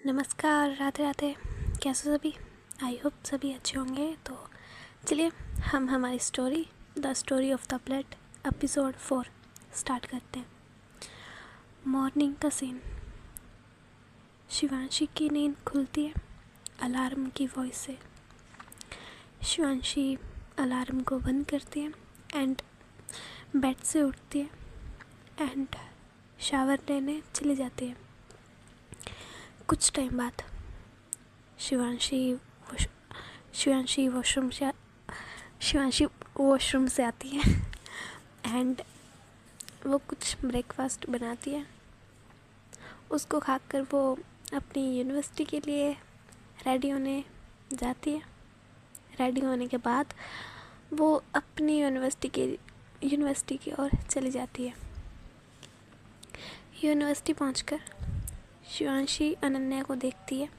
नमस्कार, राधे राधे। कैसे सभी? आई होप सभी अच्छे होंगे। तो चलिए हम हमारी story the story of the blood episode 4 start करते हैं। मॉर्निंग का सीन। शिवांशी की नींद खुलती है अलार्म की वॉइस से। शिवांशी अलार्म को बंद करती है एंड बेड से उठती है एंड शावर लेने चली जाती है। कुछ टाइम बाद शिवांशी वॉशरूम से आती है एंड वो कुछ ब्रेकफास्ट बनाती है। उसको खाकर वो अपनी यूनिवर्सिटी के लिए रेडी होने जाती है। रेडी होने के बाद वो अपनी यूनिवर्सिटी की ओर चली जाती है। यूनिवर्सिटी पहुंचकर शिवांशी अनन्या को देखती है,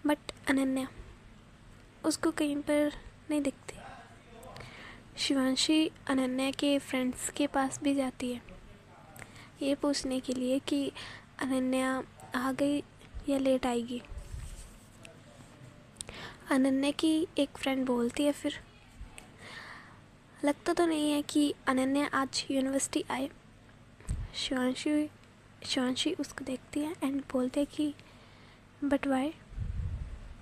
बट अनन्या उसको कहीं पर नहीं दिखती। शिवांशी अनन्या के फ्रेंड्स के पास भी जाती है ये पूछने के लिए कि अनन्या आ गई या लेट आएगी। अनन्या की एक फ्रेंड बोलती है, फिर लगता तो नहीं है कि अनन्या आज यूनिवर्सिटी आए। शिवांशी उसको देखती है एंड बोलती है कि बट वाई,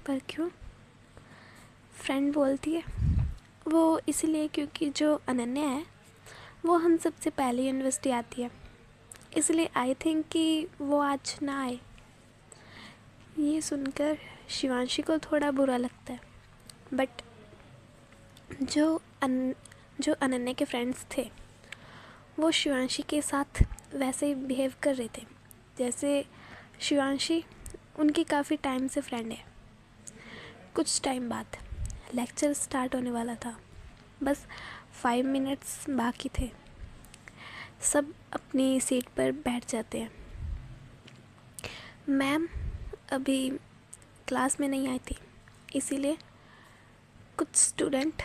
पर क्यों? फ्रेंड बोलती है वो इसलिए क्योंकि जो अनन्या है वो हम सबसे पहले यूनिवर्सिटी आती है, इसलिए आई थिंक कि वो आज ना आए। ये सुनकर शिवांशी को थोड़ा बुरा लगता है, बट जो अनन्या के फ्रेंड्स थे वो शिवांशी के साथ वैसे ही बिहेव कर रहे थे जैसे शिवांशी उनकी काफ़ी टाइम से फ्रेंड है। कुछ टाइम बाद लेक्चर स्टार्ट होने वाला था, बस 5 मिनट्स बाकी थे। सब अपनी सीट पर बैठ जाते हैं। मैम अभी क्लास में नहीं आई थी, इसीलिए कुछ स्टूडेंट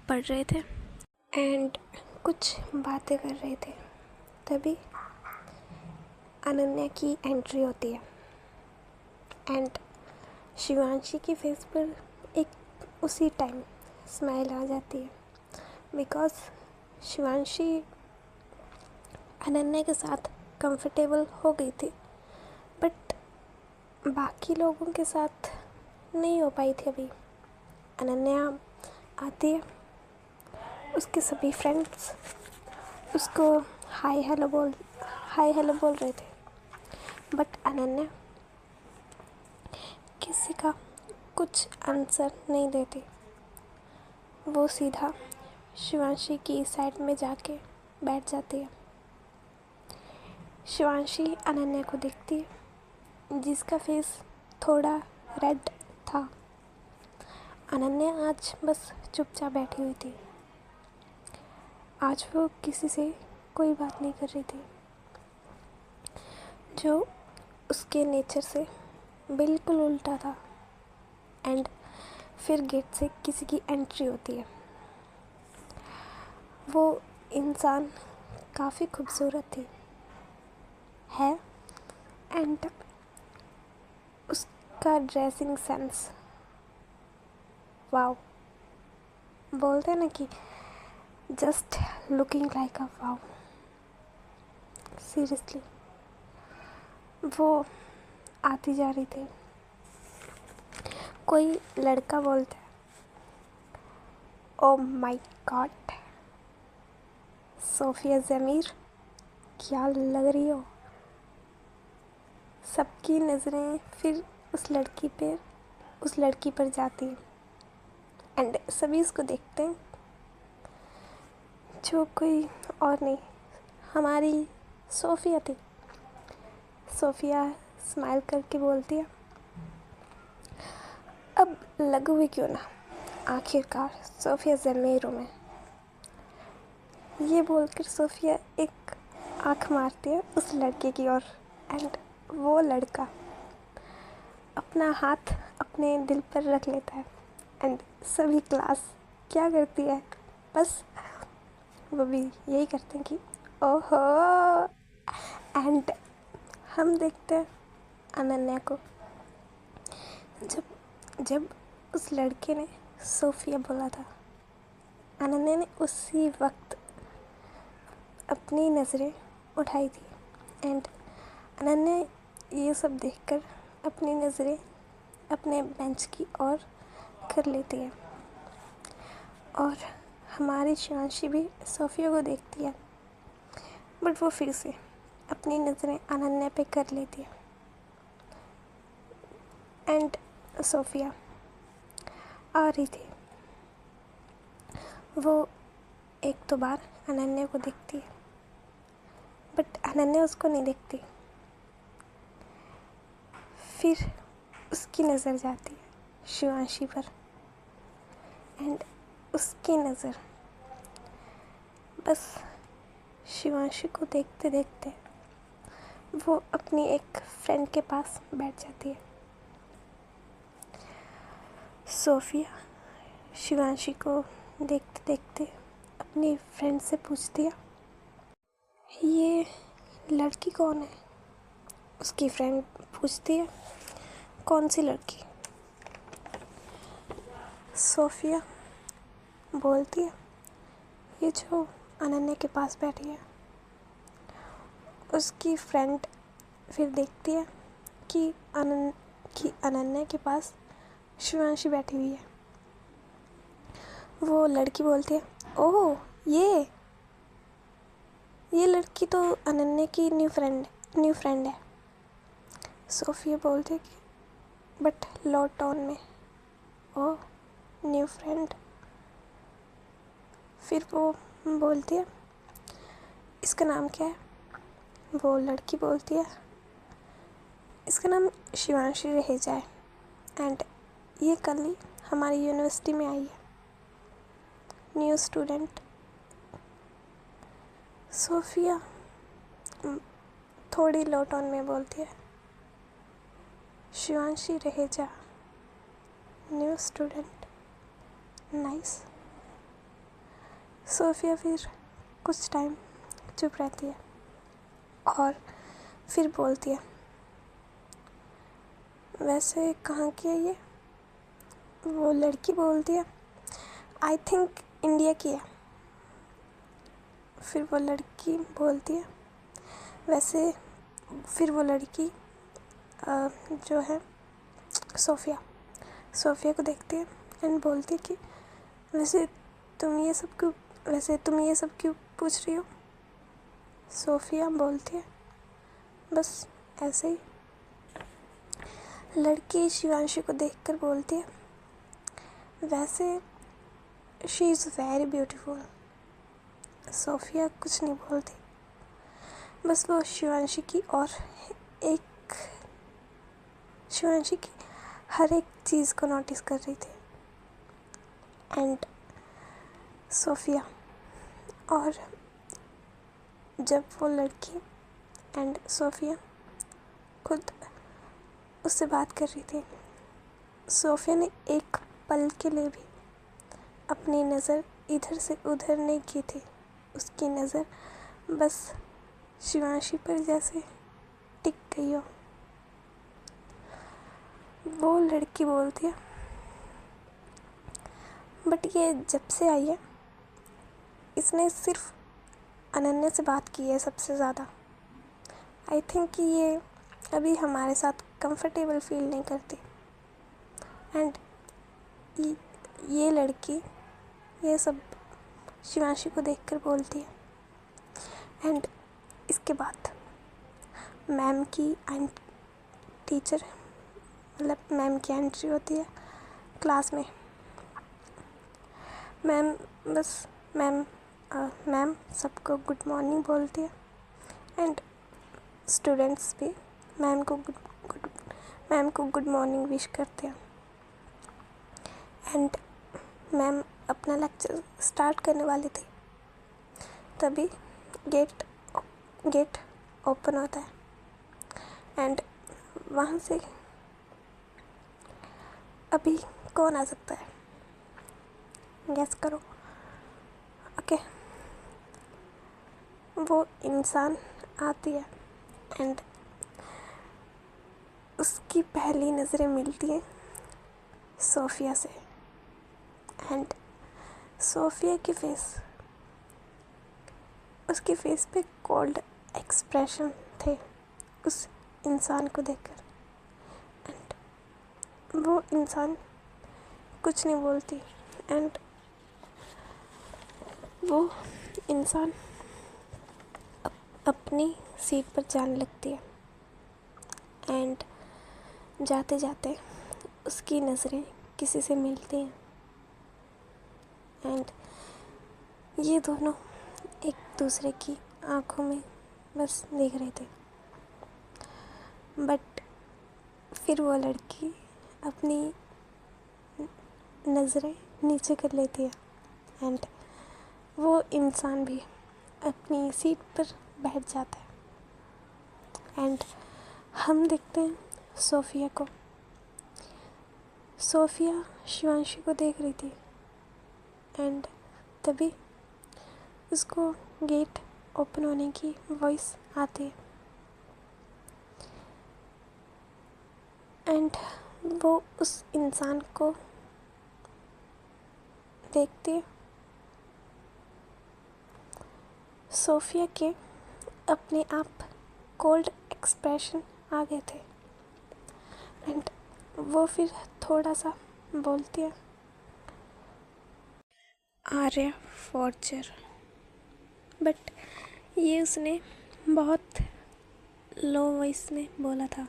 पढ़ रहे थे एंड कुछ बातें कर रहे थे। तभी अनन्या की एंट्री होती है एंड शिवांशी की फेस पर एक उसी टाइम स्माइल आ जाती है, बिकॉज शिवांशी अनन्या के साथ कंफर्टेबल हो गई थी, बट बाकी लोगों के साथ नहीं हो पाई थी। अभी अनन्या आती है, उसके सभी फ्रेंड्स उसको हाय हेलो बोल रहे थे, बट अनन्या किसी का कुछ आंसर नहीं देती। वो सीधा शिवांशी की साइड में जाके बैठ जाती है। शिवांशी अनन्या को देखती है जिसका फेस थोड़ा रेड था। अनन्या आज बस चुपचाप बैठी हुई थी। आज वो किसी से कोई बात नहीं कर रही थी, जो उसके नेचर से बिल्कुल उल्टा था। एंड फिर गेट से किसी की एंट्री होती है। वो इंसान काफ़ी खूबसूरत थी है एंड उसका ड्रेसिंग सेंस, वाओ। बोलते हैं ना कि just looking like a wow. Seriously वो आती जा रही थी। कोई लड़का बोलता है, ओ माय गॉड सोफिया ज़मीर, क्या लग रही हो। सबकी नज़रें फिर उस लड़की पर जाती हैं एंड सभी उसको देखते हैं, जो कोई और नहीं, हमारी सोफिया थी। सोफिया स्माइल करके बोलती है, अब लगे हुए क्यों ना, आखिरकार सोफिया ज़मीर हूँ मैं। ये बोलकर सोफिया एक आँख मारती है उस लड़के की ओर एंड वो लड़का अपना हाथ अपने दिल पर रख लेता है एंड सभी क्लास क्या करती है, बस वो भी यही करते हैं कि ओहो। एंड हम देखते हैं अनन्या को जब जब उस लड़के ने सोफिया बोला था, अनन्या ने उसी वक्त अपनी नज़रें उठाई थी एंड अनन्या ये सब देखकर अपनी नज़रें अपने बेंच की ओर कर लेती है और हमारी शिवांशी भी सोफिया को देखती है, बट वो फिर से अपनी नज़रें अनन्या पे कर लेती है एंड सोफिया आ रही थी। वो एक दो बार अनन्या को देखती है, बट अनन्या उसको नहीं देखती। फिर उसकी नज़र जाती है शिवांशी पर एंड उसकी नज़र बस शिवांशी को देखते देखते वो अपनी एक फ्रेंड के पास बैठ जाती है। सोफिया शिवांशी को देखते देखते अपनी फ्रेंड से पूछती है, ये लड़की कौन है? उसकी फ्रेंड पूछती है, कौन सी लड़की? सोफिया बोलती है, ये जो अनन्या के पास बैठी है। उसकी फ्रेंड फिर देखती है कि अनन्या के पास शिवांशी बैठी हुई है। वो लड़की बोलती है, ओह ये लड़की तो अनन्या की न्यू फ्रेंड है। सोफिया बोलती है कि बट लो टोन में, ओह न्यू फ्रेंड। फिर वो बोलती है, इसका नाम क्या है? वो लड़की बोलती है, इसका नाम शिवांशी रहेजा है एंड ये कल ही हमारी यूनिवर्सिटी में आई है, न्यू स्टूडेंट। सोफिया थोड़ी लो टोन में बोलती है, Shivanshi Raheja, new student, nice. Sophia फिर कुछ टाइम चुप रहती है और फिर बोलती है, वैसे कहाँ की है ये? वो लड़की बोलती है, आई थिंक इंडिया की है। फिर वो लड़की बोलती है, वैसे फिर वो लड़की जो है सोफिया को देखती है एंड बोलती है कि वैसे तुम ये सब क्यों पूछ रही हो? सोफिया बोलती है, बस ऐसे ही। लड़की शिवांशी को देखकर बोलती है, वैसे she is very beautiful. Sophia कुछ नहीं बोलती, बस वो शिवांशी की हर एक चीज़ को नोटिस कर रही थी एंड सोफिया। और जब वो लड़की एंड सोफिया खुद उससे बात कर रही थी, सोफिया ने एक पल के लिए भी अपनी नज़र इधर से उधर नहीं की थी। उसकी नज़र बस शिवांशी पर जैसे टिक गई हो। वो लड़की बोलती है, बट ये जब से आई है इसने सिर्फ अनन्या से बात की है सबसे ज़्यादा। आई थिंक कि ये अभी हमारे साथ कंफर्टेबल फील नहीं करती एंड ये लड़की ये सब शिवांशी को देखकर बोलती है। एंड इसके बाद मैम की एंट्री होती है क्लास में। मैम सबको गुड मॉर्निंग बोलती है एंड स्टूडेंट्स भी मैम को गुड मॉर्निंग विश करते हैं एंड मैम अपना लेक्चर स्टार्ट करने वाली थी, तभी गेट ओपन होता है एंड वहाँ से अभी कौन आ सकता है? गैस करो। ओके, वो इंसान आती है एंड उसकी पहली नज़रें मिलती हैं सोफिया से। एंड सोफिया की उसके फेस पे कोल्ड एक्सप्रेशन थे उस इंसान को देखकर। एंड वो इंसान कुछ नहीं बोलती। एंड वो इंसान अपनी सीट पर जाने लगती है। एंड जाते जाते उसकी नज़रें किसी से मिलती हैं। एंड ये दोनों एक दूसरे की आंखों में बस देख रहे थे। बट फिर वो लड़की अपनी नज़रें नीचे कर लेती है। एंड वो इंसान भी अपनी सीट पर बैठ जाता है। एंड हम देखते हैं सोफिया को। सोफिया शिवांशी को देख रही थी। एंड तभी उसको गेट ओपन होने की वॉइस आती है। एंड वो उस इंसान को देखती है। सोफिया के अपने आप कोल्ड एक्सप्रेशन आ गए थे। एंड वो फिर थोड़ा सा बोलती है, आर्या फॉर्चर। बट ये उसने बहुत लो वॉइस में बोला था।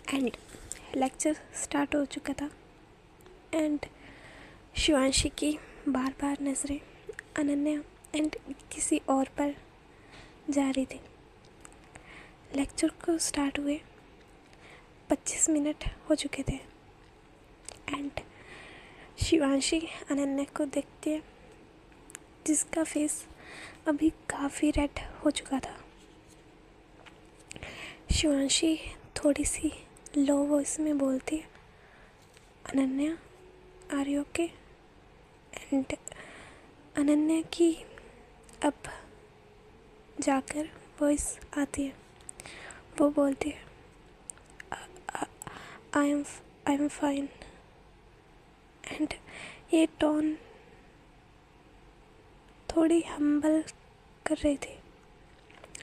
एंड लेक्चर स्टार्ट हो चुका था। एंड शिवांशी की बार बार नज़रें अनन्या एंड किसी और पर जा रही थी। लेक्चर को स्टार्ट हुए 25 मिनट हो चुके थे। एंड शिवांशी अनन्या को देखती है, जिसका फेस अभी काफ़ी रेड हो चुका था। शिवांशी थोड़ी सी लो वॉइस में बोलती है, Ananya are you okay? And Ananya की अब जाकर वॉइस आती है। वो बोलती है, आई एम फाइन। एंड ये टोन थोड़ी हम्बल कर रही थी।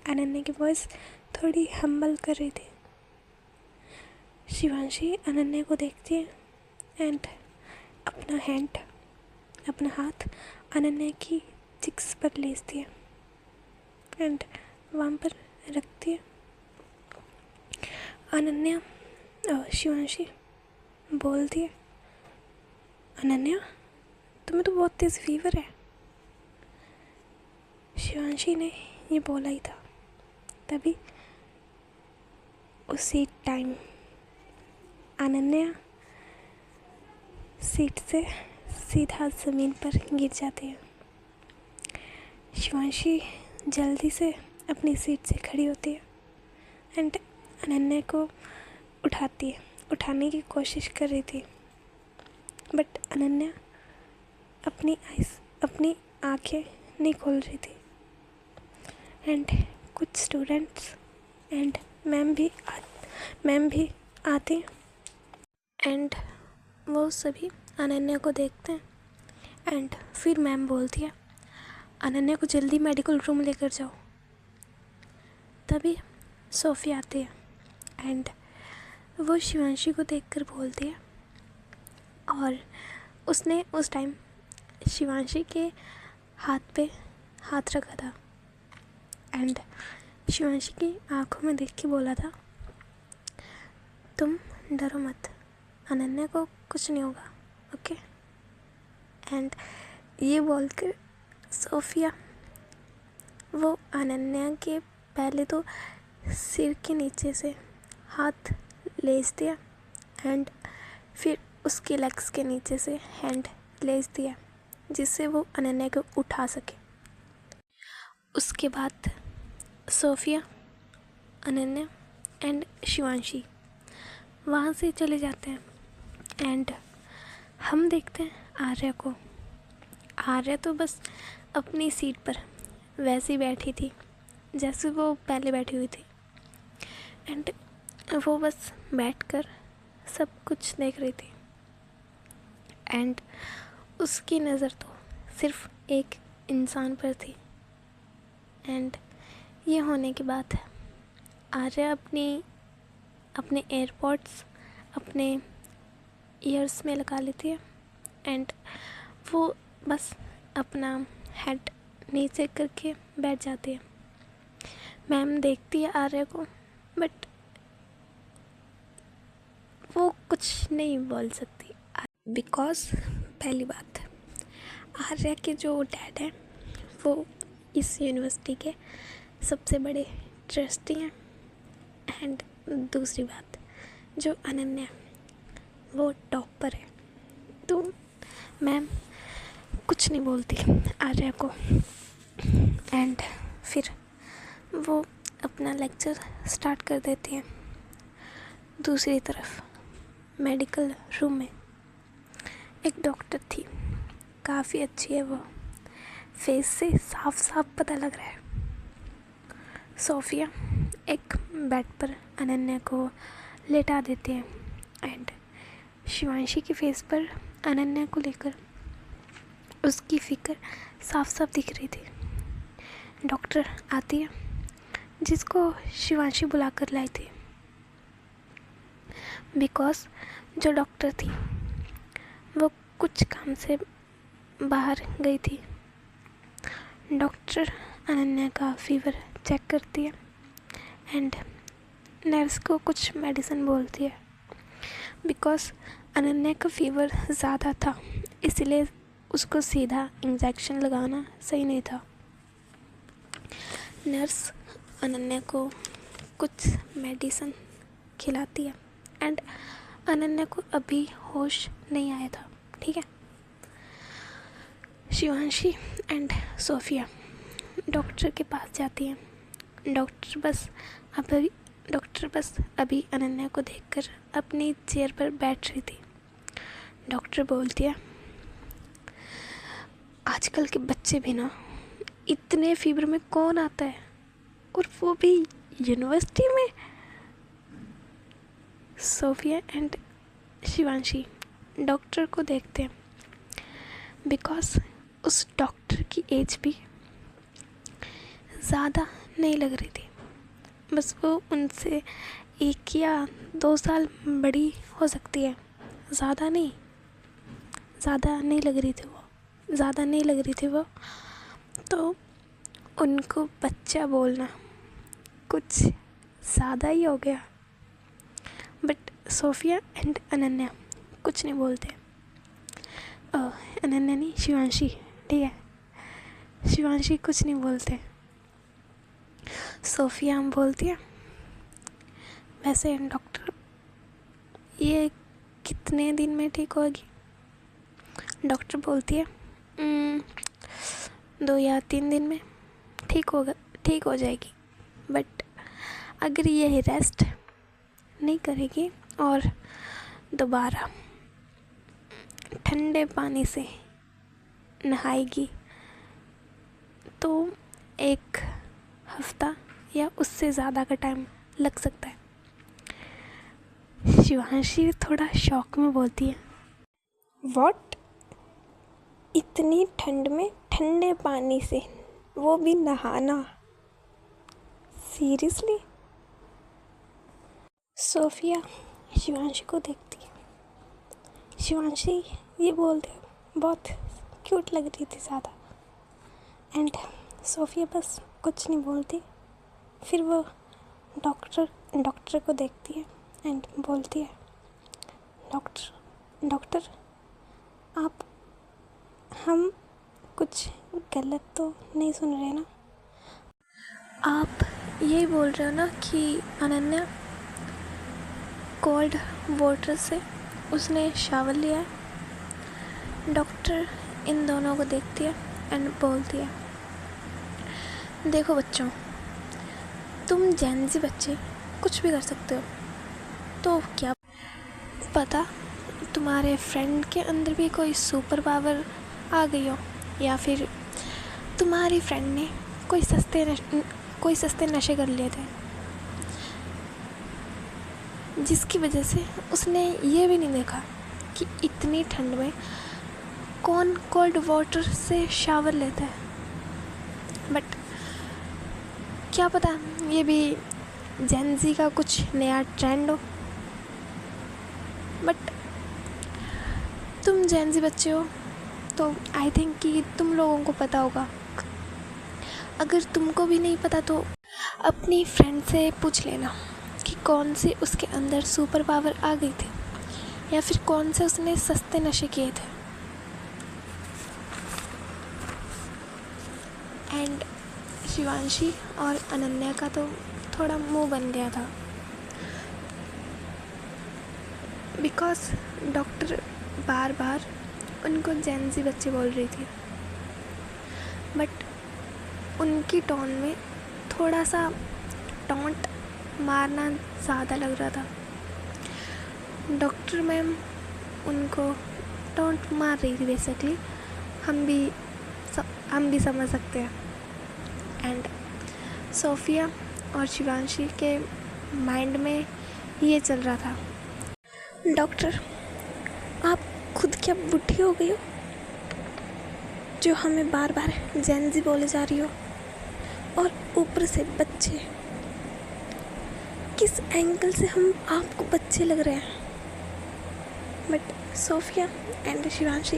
अनन्या की वॉइस थोड़ी हम्बल कर रही थी। शिवांशी अनन्या को देखती है एंड अपना हाथ अनन्या की चिक्स पर लेती है एंड वहाँ पर रखती है। अनन्या शिवांशी बोलती है, अनन्या तुम्हें तो बहुत तेज़ फीवर है। शिवांशी ने ये बोला ही था। तभी उसी टाइम अनन्या सीट से सीधा ज़मीन पर गिर जाती है। शिवांशी जल्दी से अपनी सीट से खड़ी होती है एंड अनन्या को उठाने की कोशिश कर रही थी। बट अनन्या अपनी आंखें नहीं खोल रही थी। एंड कुछ स्टूडेंट्स एंड मैम भी आते एंड वो सभी अनन्या को देखते हैं। एंड फिर मैम बोलती है, अनन्या को जल्दी मेडिकल रूम लेकर जाओ। तभी सोफिया आती है एंड वो शिवांशी को देखकर बोलती है, और उसने उस टाइम शिवांशी के हाथ पे हाथ रखा था एंड शिवांशी की आंखों में देख के बोला था, तुम डरो मत, अनन्या को कुछ नहीं होगा, ओके? एंड ये बोलकर सोफिया वो अनन्या के पहले तो सिर के नीचे से हाथ लेस दिया एंड फिर उसके लेग्स के नीचे से हैंड लेस दिया, जिससे वो अनन्या को उठा सके। उसके बाद सोफिया, अनन्या एंड शिवांशी वहाँ से चले जाते हैं। एंड हम देखते हैं आर्या को। आर्या तो बस अपनी सीट पर वैसे ही बैठी थी जैसे वो पहले बैठी हुई थी। एंड वो बस बैठकर सब कुछ देख रही थी। एंड उसकी नज़र तो सिर्फ एक इंसान पर थी। एंड ये होने के बाद आर्या अपने एयरपॉड्स अपने ईयर्स में लगा लेती है एंड वो बस अपना हेड नीचे करके बैठ जाती है। मैम देखती है आर्या को, बट वो कुछ नहीं बोल सकती बिकॉज़ पहली बात, आर्या के जो डैड हैं वो इस यूनिवर्सिटी के सबसे बड़े ट्रस्टी हैं। एंड दूसरी बात, जो अनन्या वो टॉपर है, तो मैम कुछ नहीं बोलती आर्या को। एंड फिर वो अपना लेक्चर स्टार्ट कर देती है। दूसरी तरफ मेडिकल रूम में एक डॉक्टर थी, काफ़ी अच्छी है वो, फेस से साफ साफ पता लग रहा है। सोफिया एक बेड पर अनन्या को लेटा देती है एंड शिवांशी के फेस पर अनन्या को लेकर उसकी फिक्र साफ साफ दिख रही थी। डॉक्टर आती है जिसको शिवांशी बुलाकर लाई थी, बिकॉज़ जो डॉक्टर थी वो कुछ काम से बाहर गई थी। डॉक्टर अनन्या का फीवर चेक करती है एंड नर्स को कुछ मेडिसिन बोलती है, बिकॉज़ अनन्या का फीवर ज़्यादा था, इसलिए उसको सीधा इंजेक्शन लगाना सही नहीं था। नर्स अनन्या को कुछ मेडिसिन खिलाती है एंड अनन्या को अभी होश नहीं आया था, ठीक है। शिवांशी एंड सोफिया डॉक्टर के पास जाती हैं। डॉक्टर बस अभी अनन्या को देखकर अपनी चेयर पर बैठ रही थी। डॉक्टर बोलती है, आजकल के बच्चे भी ना, इतने फीवर में कौन आता है, और वो भी यूनिवर्सिटी में। सोफिया एंड शिवांशी डॉक्टर को देखते हैं, बिकॉज़ उस डॉक्टर की एज भी ज़्यादा नहीं लग रही थी, बस वो उनसे 1 या 2 साल बड़ी हो सकती है, ज़्यादा नहीं लग रही थी वो। तो उनको बच्चा बोलना कुछ ज़्यादा ही हो गया। बट सोफिया एंड अनन्या कुछ नहीं बोलते। अनन्या नहीं, शिवांशी, ठीक है, शिवांशी कुछ नहीं बोलते। सोफिया हम बोलती है, वैसे डॉक्टर ये कितने दिन में ठीक होगी? डॉक्टर बोलती है 2 या 3 दिन में ठीक हो जाएगी। बट अगर ये रेस्ट नहीं करेगी और दोबारा ठंडे पानी से नहाएगी तो 1 हफ्ता या उससे ज़्यादा का टाइम लग सकता है। शिवांशी थोड़ा शॉक में बोलती है, व्हाट? इतनी ठंड में ठंडे पानी से, वो भी नहाना? सीरियसली? सोफिया शिवांशी को देखती है। शिवांशी ये बोलते बहुत क्यूट लग रही थी ज़्यादा। एंड सोफिया बस कुछ नहीं बोलती। फिर वो डॉक्टर को देखती है एंड बोलती है, डॉक्टर हम कुछ गलत तो नहीं सुन रहे ना? आप यही बोल रहे हो ना कि अनन्या कोल्ड वाटर से उसने शावर लिया है? डॉक्टर इन दोनों को देखती है एंड बोलती है, देखो बच्चों, तुम जेनजी बच्चे कुछ भी कर सकते हो, तो क्या पता तुम्हारे फ्रेंड के अंदर भी कोई सुपर पावर आ गई हो, या फिर तुम्हारी फ्रेंड ने कोई सस्ते नशे कर लिए थे जिसकी वजह से उसने ये भी नहीं देखा कि इतनी ठंड में कौन कोल्ड वाटर से शावर लेता है, बट क्या पता ये भी जेन ज़ी का कुछ नया ट्रेंड हो। बट तुम जेन ज़ी बच्चे हो तो आई थिंक कि तुम लोगों को पता होगा। अगर तुमको भी नहीं पता तो अपनी फ्रेंड से पूछ लेना कि कौन सी उसके अंदर सुपर पावर आ गई थी, या फिर कौन से उसने सस्ते नशे किए थे। एंड शिवांशी और अनन्या का तो थोड़ा मुंह बन गया था, बिकॉज डॉक्टर बार बार उनको जेन ज़ी बच्चे बोल रही थी, बट उनकी टोन में थोड़ा सा टॉन्ट मारना ज़्यादा लग रहा था। डॉक्टर मैम उनको टॉन्ट मार रही थी बेसिकली, हम भी समझ सकते हैं। एंड सोफिया और शिवांशी के माइंड में ये चल रहा था, डॉक्टर आप खुद क्या बुढ़ी हो गई हो जो हमें बार बार जेन ज़ी बोले जा रही हो, और ऊपर से बच्चे। किस एंगल से हम आपको बच्चे लग रहे हैं? बट सोफिया एंड शिवांशी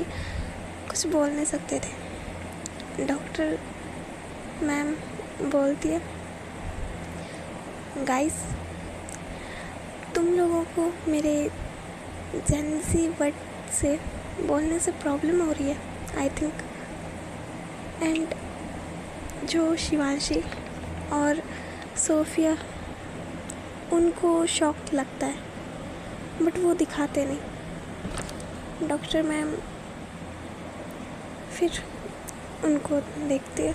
कुछ बोल नहीं सकते थे। डॉक्टर मैम बोलती है, गाइस तुम लोगों को मेरे जेन ज़ी वर्ड से बोलने से प्रॉब्लम हो रही है आई थिंक। एंड जो शिवांशी और सोफिया उनको शॉक लगता है, बट वो दिखाते नहीं। डॉक्टर मैम फिर उनको देखती है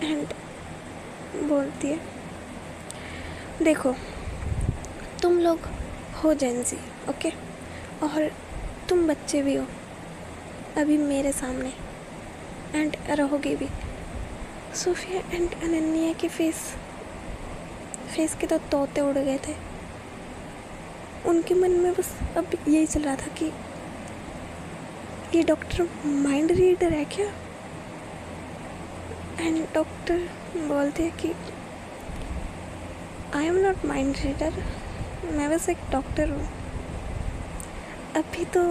एंड बोलती है, देखो तुम लोग हो जेन ज़ी, ओके, और तुम बच्चे भी हो अभी मेरे सामने, एंड रहोगे भी। सोफिया एंड अनन्या के फेस के तो तोते उड़ गए थे। उनके मन में बस अब यही चल रहा था कि ये डॉक्टर माइंड रीडर है क्या? एंड डॉक्टर बोलते हैं कि I am not mind reader, मैं बस एक डॉक्टर हूँ। अभी तो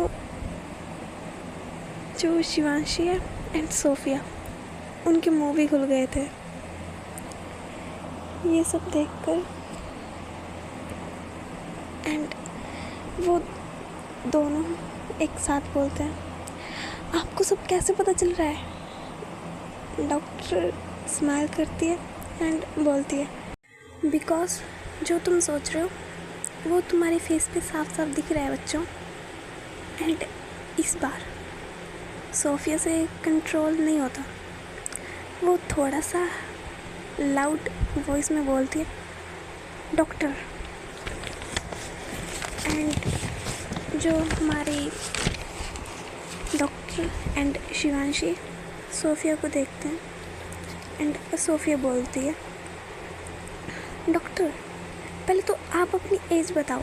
जो शिवांशी है एंड सोफिया उनके मुंह भी खुल गए थे। ये सब देखकर एंड वो दोनों एक साथ बोलते हैं, आपको सब कैसे पता चल रहा है? डॉक्टर स्माइल करती है एंड बोलती है, बिकॉज जो तुम सोच रहे हो वो तुम्हारे फेस पे साफ साफ दिख रहा है बच्चों। एंड इस बार सोफिया से कंट्रोल नहीं होता, वो थोड़ा सा लाउड वॉइस में बोलती है, डॉक्टर। एंड जो हमारी डॉक्टर एंड शिवांशी सोफिया को देखते हैं एंड सोफिया बोलती है, डॉक्टर पहले तो आप अपनी एज बताओ।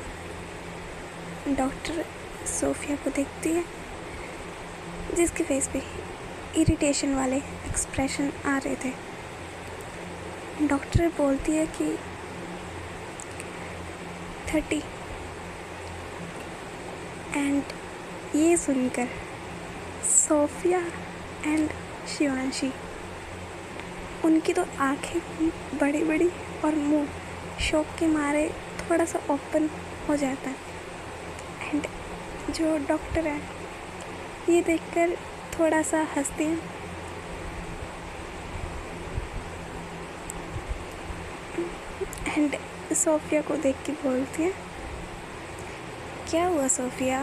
डॉक्टर सोफिया को देखती है जिसके फेस पे इरिटेशन वाले एक्सप्रेशन आ रहे थे। डॉक्टर बोलती है कि 30। एंड ये सुनकर सोफिया एंड शिवांशी उनकी तो आंखें बड़ी बड़ी और मुंह शौक के मारे थोड़ा सा ओपन हो जाता है। एंड जो डॉक्टर है ये देखकर थोड़ा सा हंसती हैं एंड सोफिया को देख के बोलती है, क्या हुआ सोफिया,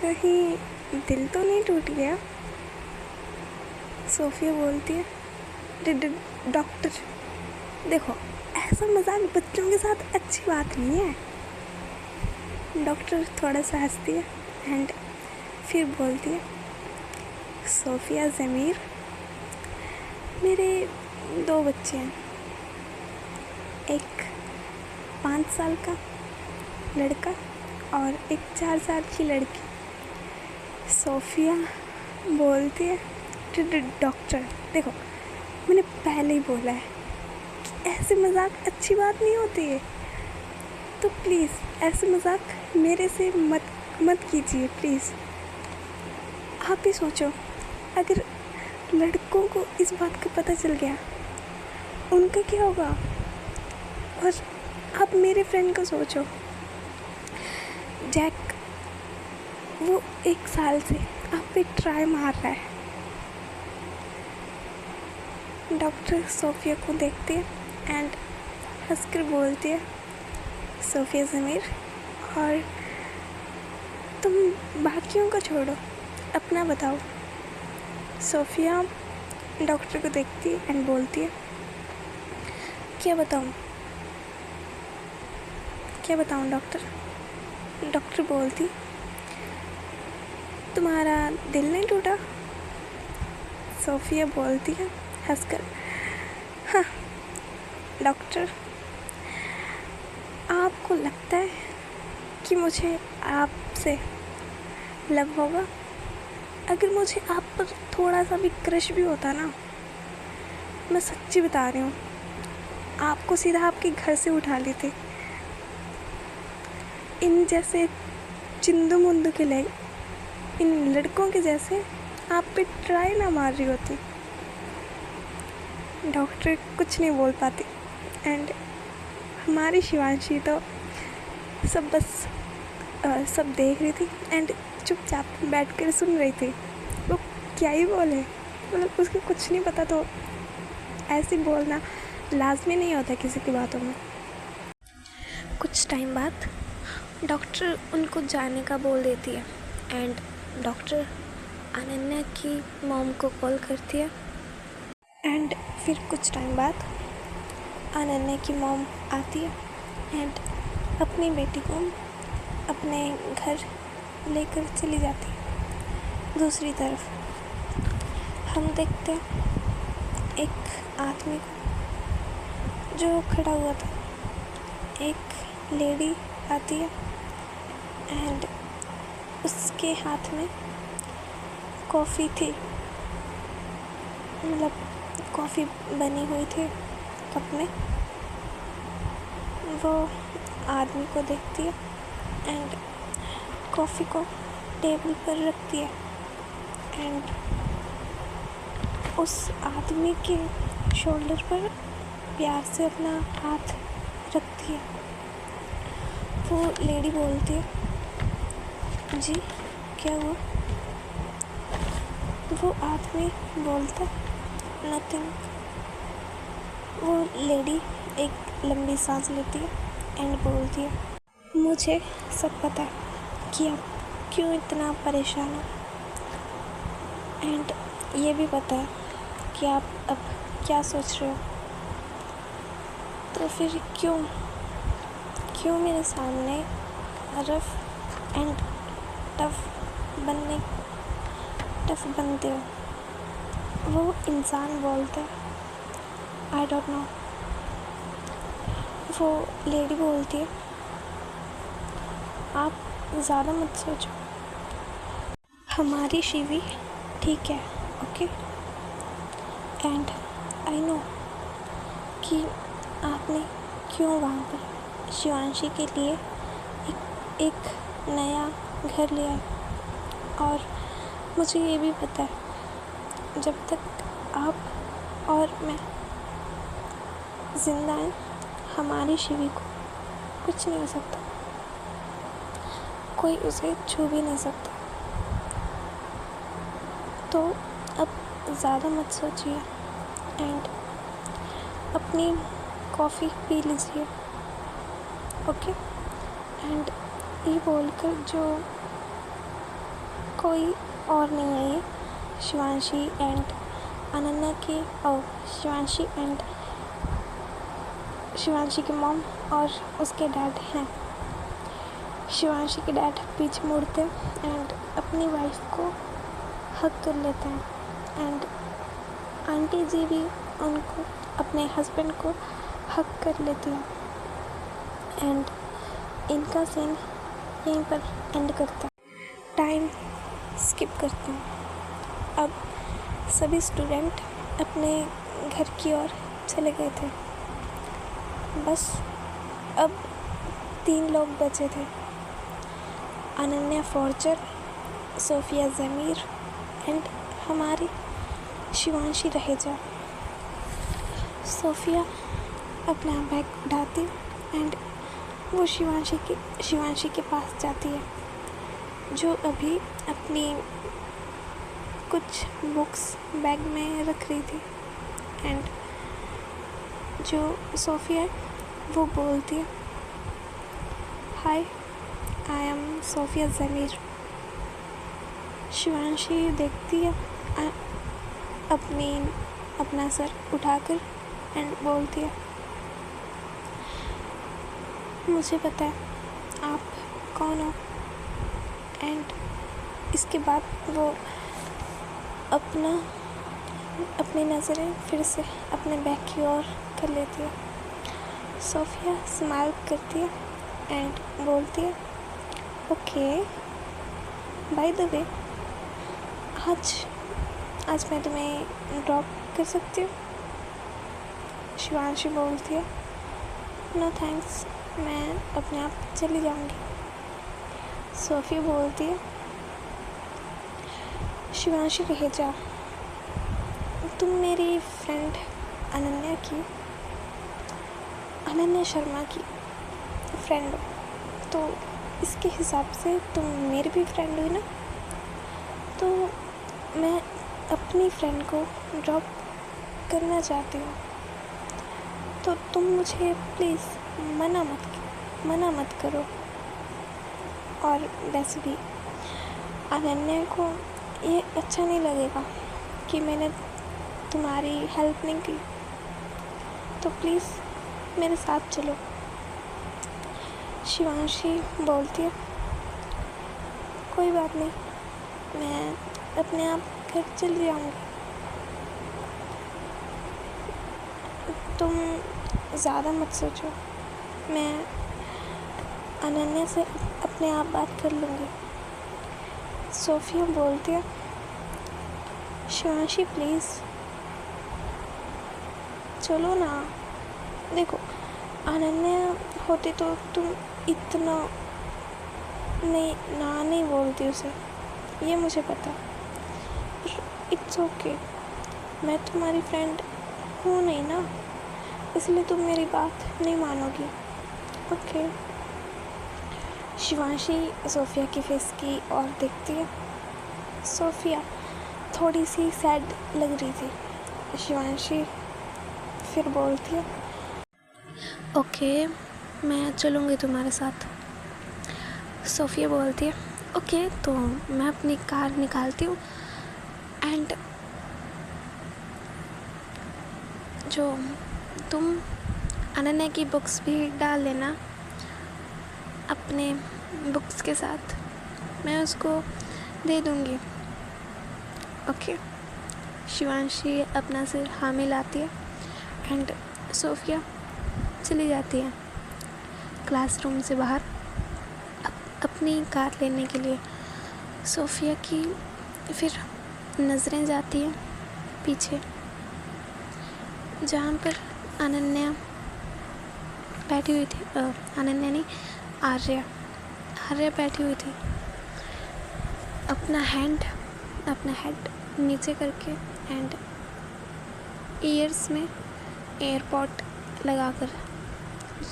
कहीं दिल तो नहीं टूट गया? सोफिया बोलती है, डॉक्टर देखो ऐसा मजाक बच्चों के साथ अच्छी बात नहीं है। डॉक्टर थोड़ा सा हंसती है एंड फिर बोलती है, सोफिया ज़मीर, मेरे 2 बच्चे हैं, एक 5 साल का लड़का और एक 4 साल की लड़की। सोफिया बोलती है, डॉक्टर देखो, मैंने पहले ही बोला है कि ऐसे मजाक अच्छी बात नहीं होती है, तो प्लीज़ ऐसे मजाक मेरे से मत कीजिए प्लीज़। आप ही सोचो, अगर लड़कों को इस बात का पता चल गया उनका क्या होगा। और आप मेरे फ्रेंड को सोचो, जैक, वो 1 साल से आप पे ट्राई मार रहा है। डॉक्टर सोफिया को देखती है एंड हंसकर बोलती है, सोफिया ज़मीर, और तुम बाकियों को छोड़ो, अपना बताओ। सोफिया डॉक्टर को देखती है एंड बोलती है, क्या बताऊँ डॉक्टर। डॉक्टर बोलती, तुम्हारा दिल नहीं टूटा। सोफिया बोलती है हंसकर, हाँ डॉक्टर, आपको लगता है कि मुझे आपसे लव होगा? अगर मुझे आप पर थोड़ा सा भी क्रश भी होता ना, मैं सच्ची बता रही हूँ, आपको सीधा आपके घर से उठा लेते। इन जैसे चिंदू मुंदू के लिए, इन लड़कों के जैसे आप पे ट्राई ना मार रही होती। डॉक्टर कुछ नहीं बोल पाती एंड हमारी शिवांशी तो सब देख रही थी एंड चुपचाप बैठकर सुन रही थी। वो क्या ही बोले, मतलब उसको कुछ नहीं पता, तो ऐसे बोलना लाजमी नहीं होता किसी की बातों में। कुछ टाइम बाद डॉक्टर उनको जाने का बोल देती है एंड डॉक्टर अनन्या की मॉम को कॉल करती है एंड फिर कुछ टाइम बाद अनन्या की मॉम आती है एंड अपनी बेटी को अपने घर लेकर चली जाती है। दूसरी तरफ हम देखते हैं एक आदमी को जो खड़ा हुआ था। एक लेडी आती है एंड उसके हाथ में कॉफ़ी थी, मतलब कॉफ़ी बनी हुई थी कप में। वो आदमी को देखती है एंड कॉफ़ी को टेबल पर रखती है एंड उस आदमी के शोल्डर पर प्यार से अपना हाथ रखती है। वो लेडी बोलती है, जी क्या हुआ? वो आदमी बोलता, नथिंग। वो लेडी एक लंबी सांस लेती है एंड बोलती है, मुझे सब पता है कि आप क्यों इतना परेशान हो एंड ये भी पता है कि आप अब क्या सोच रहे हो, तो फिर क्यों मेरे सामने रफ एंड टफ बनते हो? वो इंसान बोलता है, आई डोंट नो। वो लेडी बोलती है, आप ज़्यादा मत सोचो, हमारी शिवी ठीक है, ओके? एंड आई नो कि आपने क्यों वहाँ पर शिवांशी के लिए एक नया घर लिया है, और मुझे ये भी पता है जब तक आप और मैं ज़िंदा हैं, हमारी शिवी को कुछ नहीं हो सकता, कोई उसे छू भी नहीं सकता। तो अब ज़्यादा मत सोचिए एंड अपनी कॉफ़ी पी लीजिए, ओके? एंड ये बोलकर जो कोई और नहीं है, ये शिवांशी एंड अनन्या की और शिवांशी की मॉम और उसके डैड हैं। शिवांशी के डैड पीछे मुड़ते हैं एंड अपनी वाइफ को हग कर लेते हैं एंड आंटी जी भी उनको अपने हस्बैंड को हग कर लेती हैं एंड इनका सीन यहीं पर एंड करते हैं, टाइम स्किप करते हैं। अब सभी स्टूडेंट अपने घर की ओर चले गए थे। बस अब 3 लोग बचे थे, अनन्या फॉर्चर, सोफिया ज़मीर एंड हमारी शिवांशी रहेजा। सोफिया अपना बैग उठाती एंड वो शिवांशी के पास जाती है, जो अभी अपनी कुछ बुक्स बैग में रख रही थी। एंड जो सोफिया है वो बोलती है, हाय, आई एम सोफिया ज़मीर। शिवांशी देखती है अपना सर उठाकर एंड बोलती है, मुझे पता है आप कौन हो। एंड इसके बाद वो अपनी नज़रें फिर से अपने बैग की ओर कर लेती है। सोफिया स्माइल करती है एंड बोलती है, ओके, बाय द वे, आज मैं तुम्हें ड्रॉप कर सकती हूँ। शिवांशी बोलती है, नो थैंक्स, मैं अपने आप चली जाऊँगी। सोफिया बोलती है, शिवांशी रहेजा, तुम मेरी फ्रेंड अनन्या शर्मा की फ्रेंड हो, तो इसके हिसाब से तुम मेरी भी फ्रेंड हुई ना। तो मैं अपनी फ्रेंड को ड्रॉप करना चाहती हूँ, तो तुम मुझे प्लीज़ मना मत करो। और वैसे भी अनन्या को ये अच्छा नहीं लगेगा कि मैंने तुम्हारी हेल्प नहीं की, तो प्लीज़ मेरे साथ चलो। शिवांशी बोलती है, कोई बात नहीं, मैं अपने आप घर चली जाऊँगी। तुम ज़्यादा मत सोचो, मैं अनन्या से अपने आप बात कर लूँगी। सोफिया बोलती है, शिवांशी प्लीज़ चलो ना। देखो, अनन्या होती तो तुम इतना नहीं बोलती उसे, ये मुझे पता। इट्स ओके, मैं तुम्हारी फ्रेंड हूँ नहीं ना, इसलिए तुम मेरी बात नहीं मानोगी। ओके। शिवांशी सोफिया के फेस की ओर देखती है। सोफिया थोड़ी सी सैड लग रही थी। शिवांशी फिर बोलती है, ओके, मैं चलूँगी तुम्हारे साथ। सोफिया बोलती है, ओके, तो मैं अपनी कार निकालती हूँ एंड जो तुम अनन्या की बुक्स भी डाल लेना अपने बुक्स के साथ, मैं उसको दे दूँगी। ओके। शिवांशी अपना सिर हाँ मिलाती है एंड सोफिया चली जाती है क्लासरूम से बाहर अपनी कार लेने के लिए। सोफिया की फिर नज़रें जाती हैं पीछे, जहाँ पर अनन्या बैठी हुई थी। अनन्या नहीं, आर्या बैठी हुई थी, अपना हेड नीचे करके एंड ईयर्स में एयरपॉड लगाकर,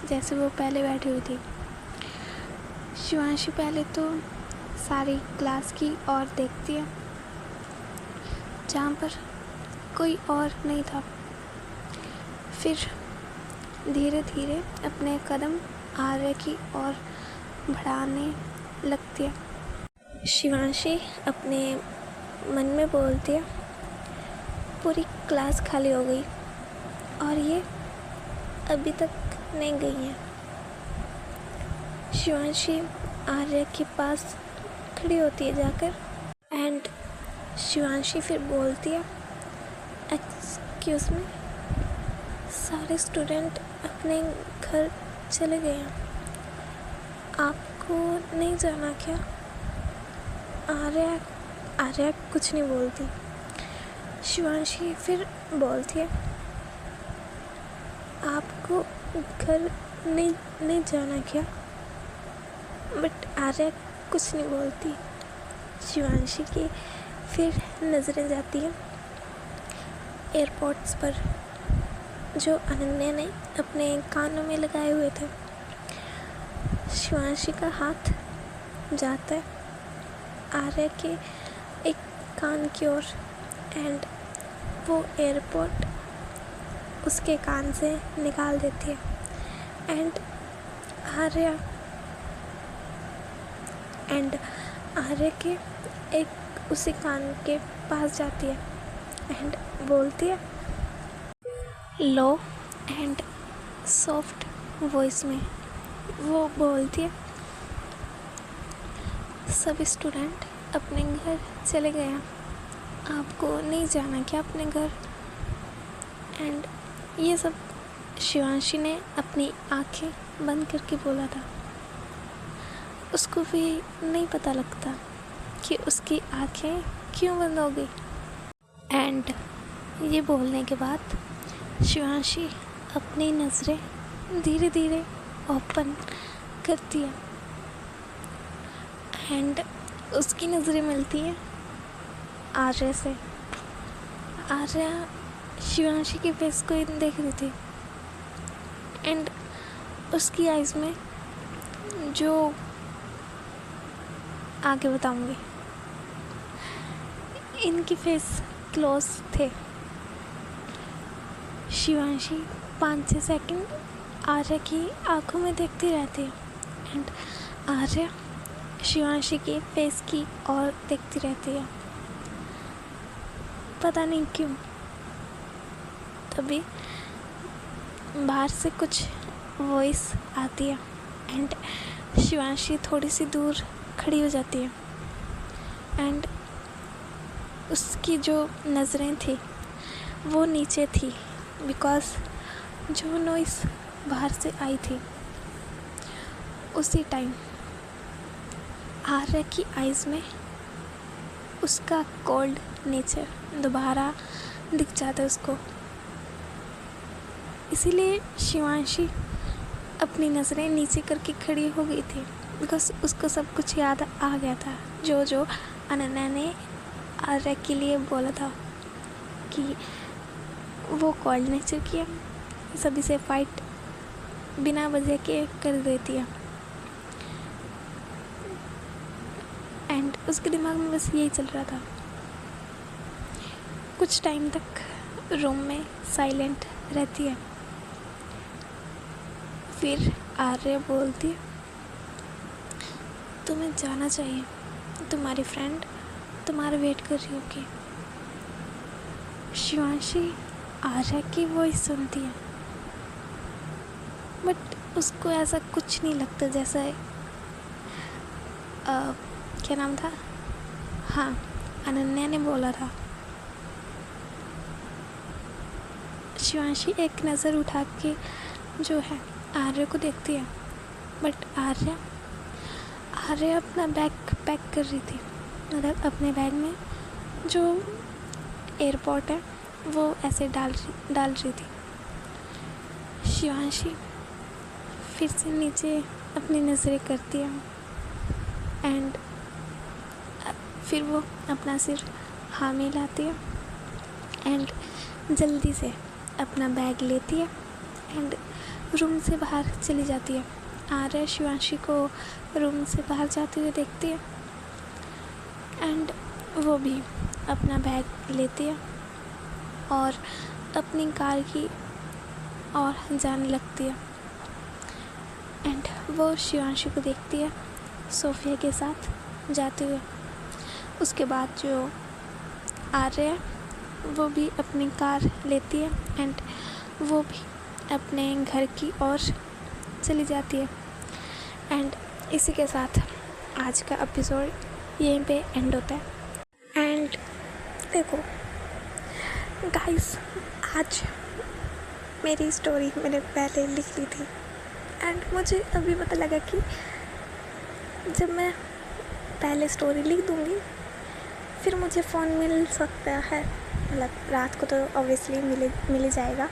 जैसे वो पहले बैठी हुई थी। शिवांशी पहले तो सारी क्लास की ओर देखती है, जहाँ पर कोई और नहीं था। फिर धीरे धीरे अपने कदम आर्य की ओर बढ़ाने लगती है। शिवांशी अपने मन में बोलती है, पूरी क्लास खाली हो गई और ये अभी तक नहीं गई है। शिवांशी आर्य के पास खड़ी होती है जाकर एंड शिवांशी फिर बोलती है, एक्सक्यूज़ मी, सारे स्टूडेंट अपने घर चले गए हैं, आपको नहीं जाना क्या? आर्या आर्या कुछ नहीं बोलती। शिवांशी फिर बोलती है, आपको घर नहीं जाना क्या? बट आर्या कुछ नहीं बोलती। शिवांशी की फिर नज़रें जाती हैं एयरपोर्ट्स पर जो अनन्या ने अपने कानों में लगाए हुए थे। शिवांशी का हाथ जाता है आर्या के एक कान की ओर एंड वो एयरपोर्ट उसके कान से निकाल देती है एंड आर्या के एक उसी कान के पास जाती है एंड बोलती है लो एंड सॉफ्ट वॉइस में। वो बोलती है, सब स्टूडेंट अपने घर चले गए हैं, आपको नहीं जाना क्या अपने घर? एंड ये सब शिवांशी ने अपनी आंखें बंद करके बोला था। उसको भी नहीं पता लगता कि उसकी आंखें क्यों बंद हो गई। एंड ये बोलने के बाद शिवांशी अपनी नज़रें धीरे धीरे ओपन करती है एंड उसकी नज़रें मिलती है आर्या से। आर्या शिवांशी के फेस को देख रही थी एंड उसकी आइज़ में जो आगे बताऊंगी, इनकी फेस क्लोज थे। शिवांशी 5-6 सेकंड आर्या की आंखों में देखती रहती है एंड आर्या शिवांशी के फेस की ओर देखती रहती है, पता नहीं क्यों। तभी बाहर से कुछ वॉइस आती है एंड शिवांशी थोड़ी सी दूर खड़ी हो जाती है एंड उसकी जो नज़रें थी वो नीचे थी बिकॉज़ जो नॉइस बाहर से आई थी उसी टाइम आर्या की आइज़ में उसका कोल्ड नेचर दोबारा दिख जाता है उसको। इसीलिए शिवांशी अपनी नज़रें नीचे करके खड़ी हो गई थी बिकॉज़ उसको सब कुछ याद आ गया था जो अनन्या ने आर्या के लिए बोला था कि वो कोल्ड नेचर किया, सभी से फाइट बिना वजह के कर देती है। एंड उसके दिमाग में बस यही चल रहा था। कुछ टाइम तक रूम में साइलेंट रहती है। फिर आर्या बोलती है, तुम्हें जाना चाहिए, तुम्हारी फ्रेंड तुम्हारा वेट कर रही होगी। शिवांशी आर्या की वॉइस सुनती है बट उसको ऐसा कुछ नहीं लगता जैसा क्या नाम था, हाँ, अनन्या ने बोला था। शिवांशी एक नज़र उठा के जो है आर्या को देखती है बट आर्या अपना बैग पैक कर रही थी, मतलब अपने बैग में जो एयरपोर्ट है वो ऐसे डाल रही थी। शिवांशी फिर से नीचे अपनी नज़रें करती है एंड फिर वो अपना सिर हाँ में लाती है एंड जल्दी से अपना बैग लेती है एंड रूम से बाहर चली जाती है। आर्या शिवांशी को रूम से बाहर जाते हुए देखती है एंड वो भी अपना बैग लेती है और अपनी कार की ओर जाने लगती है एंड वो शिवांशी को देखती है सोफिया के साथ जाते हुए। उसके बाद जो आर्या है वो भी अपनी कार लेती है एंड वो भी अपने घर की ओर चली जाती है। एंड इसी के साथ आज का एपिसोड यहीं पे एंड होता है। एंड देखो गाइस, आज मेरी स्टोरी मैंने पहले लिख ली थी एंड मुझे अभी पता लगा कि जब मैं पहले स्टोरी लिख दूँगी फिर मुझे फ़ोन मिल सकता है, मतलब रात को तो ऑब्वियसली मिल ही जाएगा,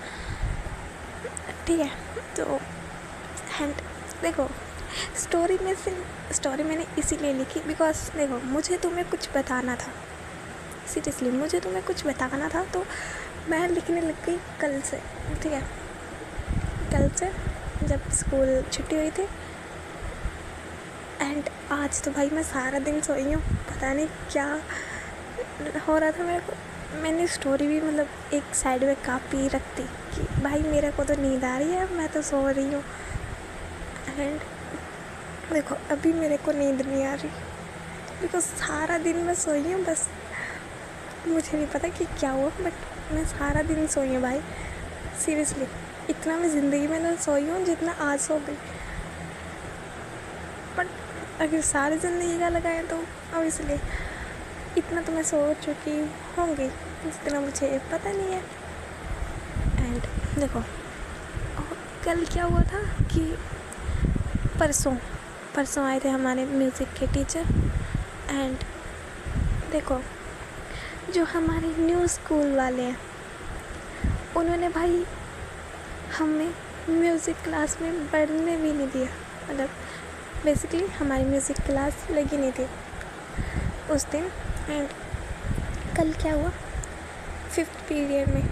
ठीक है। तो एंड देखो स्टोरी मैंने इसीलिए लिखी बिकॉज देखो मुझे तुम्हें कुछ बताना था, सीरियसली मुझे तुम्हें कुछ बताना था, तो मैं लिखने लग गई कल से, ठीक है। कल से जब स्कूल छुट्टी हुई थी एंड आज तो भाई मैं सारा दिन सोई हूँ, पता नहीं क्या हो रहा था मेरे को। मैंने स्टोरी भी मतलब एक साइड में कापी रखती कि भाई मेरे को तो नींद आ रही है, मैं तो सो रही हूँ। एंड देखो अभी मेरे को नींद नहीं आ रही बिकॉज सारा दिन मैं सोई हूँ, बस मुझे नहीं पता कि क्या हुआ बट मैं सारा दिन सोई हूँ भाई, सीरियसली इतना मैं ज़िंदगी में ना सोई हूँ जितना आज सो गई। बट अगर सारी ज़िंदगी का लगाए तो ऑब्वियसली इतना तो मैं सो चुकी होंगी, जितना मुझे पता नहीं है। एंड देखो कल क्या हुआ था कि परसों आए थे हमारे म्यूज़िक के टीचर एंड देखो जो हमारे न्यू स्कूल वाले हैं उन्होंने भाई हमें म्यूज़िक क्लास में पढ़ने भी नहीं दिया, मतलब बेसिकली हमारी म्यूज़िक क्लास लगी नहीं थी उस दिन। एंड कल क्या हुआ, 5th पीरियड में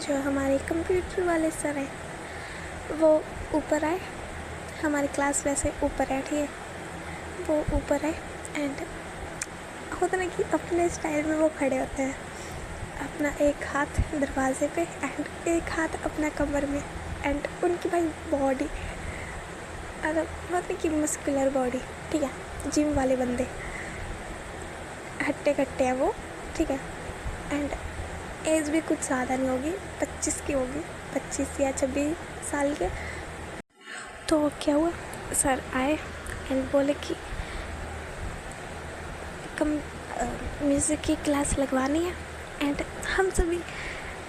जो हमारे कंप्यूटर वाले सर हैं वो ऊपर आए, हमारी क्लास वैसे ऊपर है, ठीक है, वो ऊपर आए एंड होता ना कि अपने स्टाइल में वो खड़े होते हैं, अपना एक हाथ दरवाजे पे एंड एक हाथ अपना कमर में एंड उनकी भाई बॉडी मतलब होता कि मस्कुलर बॉडी, ठीक है, जिम वाले बंदे, हट्टे कट्टे हैं वो, ठीक है। एंड एज भी कुछ ज़्यादा नहीं होगी, 25 की होगी, 25 या 26 साल के। तो क्या हुआ, सर आए एंड बोले कि म्यूज़िक की क्लास लगवानी है एंड हम सभी